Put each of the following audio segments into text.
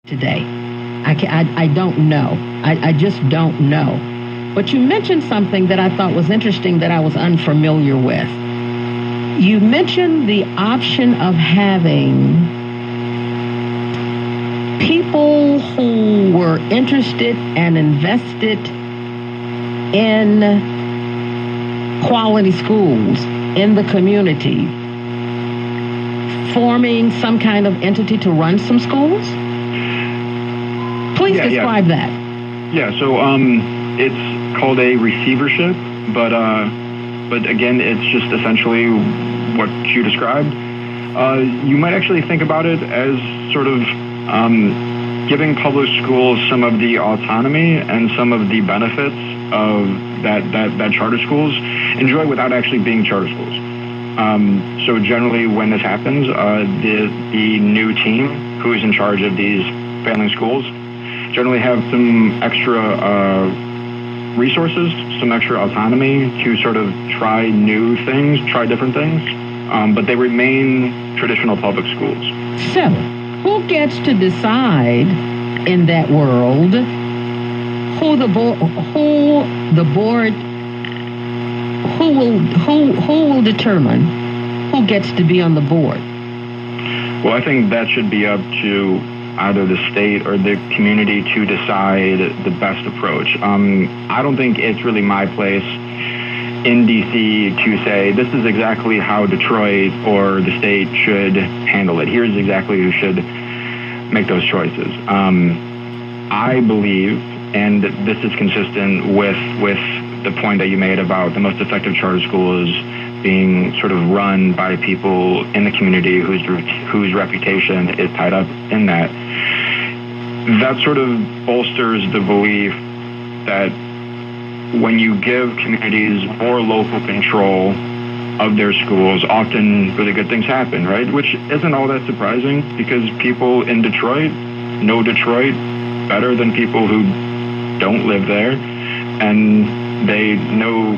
today. I don't know. I just don't know. But you mentioned something that I thought was interesting that I was unfamiliar with. You mentioned the option of having people who were interested and invested in quality schools in the community forming some kind of entity to run some schools? Please describe that. Yeah, so it's called a receivership, but again, it's just essentially what you described. You might actually think about it as sort of giving public schools some of the autonomy and some of the benefits of that charter schools enjoy without actually being charter schools. So generally when this happens, the new team who is in charge of these failing schools generally have some extra resources, some extra autonomy to sort of try new things, try different things, but they remain traditional public schools. So, who gets to decide in that world who will determine who gets to be on the board? Well, I think that should be up to either the state or the community to decide the best approach. I don't think it's really my place in D.C. to say this is exactly how Detroit or the state should handle it. Here's exactly who should make those choices. I believe, and this is consistent with the point that you made about the most effective charter schools being sort of run by people in the community whose reputation is tied up in that. That sort of bolsters the belief that when you give communities more local control of their schools, often really good things happen, right? Which isn't all that surprising because people in Detroit know Detroit better than people who don't live there, and they know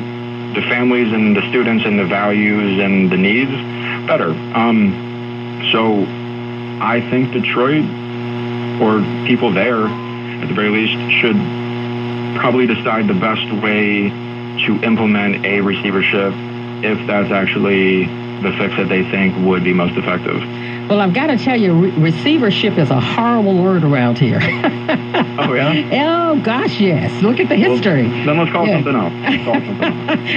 the families and the students and the values and the needs better. So I think Detroit, or people there at the very least, should probably decide the best way to implement a receivership if that's actually the fix that they think would be most effective. Well, I've got to tell you, receivership is a horrible word around here. Oh, yeah? Oh, gosh, yes. Look at the history. Well, then let's call it something else.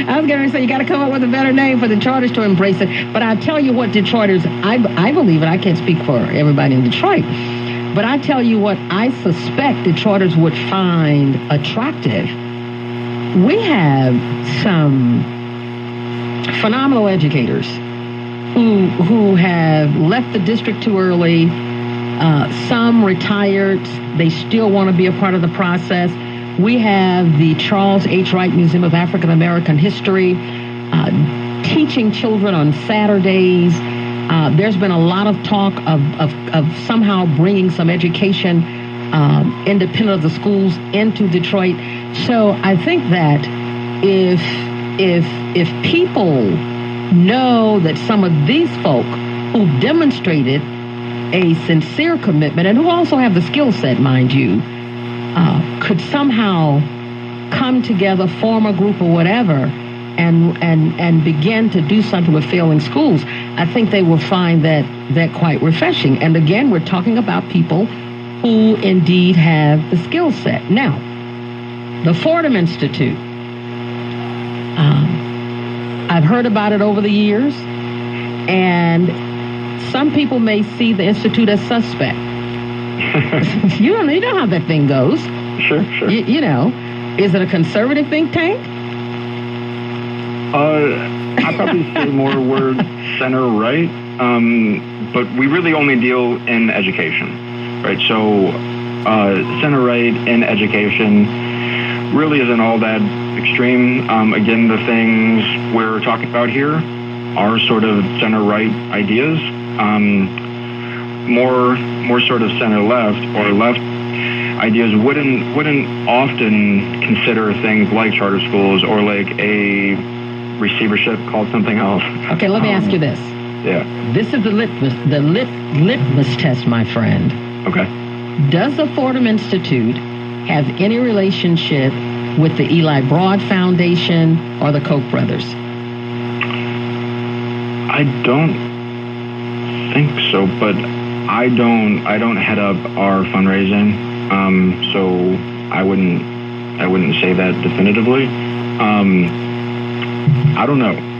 I was going to say, you got to come up with a better name for the charters to embrace it. But I'll tell you what, Detroiters, I believe, and I can't speak for everybody in Detroit, but I tell you what I suspect Detroiters would find attractive. We have some phenomenal educators who have left the district too early. Some retired. They still want to be a part of the process. We have the Charles H. Wright Museum of African American History teaching children on Saturdays. There's been a lot of talk of somehow bringing some education independent of the schools into Detroit. So I think that if people know that some of these folk who demonstrated a sincere commitment and who also have the skill set, mind you, could somehow come together, form a group or whatever, and begin to do something with failing schools, I think they will find that quite refreshing. And again, we're talking about people who indeed have the skill set. Now, the Fordham Institute, I've heard about it over the years, and some people may see the Institute as suspect. You know how that thing goes. Sure. You know, is it a conservative think tank? I'd probably say more word center-right, but we really only deal in education, right? So center-right in education really isn't all that extreme. Again, the things we're talking about here are sort of center-right ideas. More sort of center-left or left ideas wouldn't often consider things like charter schools or like a receivership called something else. Okay, let me ask you this. Yeah. This is the litmus test, my friend. Okay. Does the Fordham Institute have any relationship with the Eli Broad Foundation or the Koch brothers? I don't think so, but I don't head up our fundraising, so I wouldn't say that definitively. I don't know.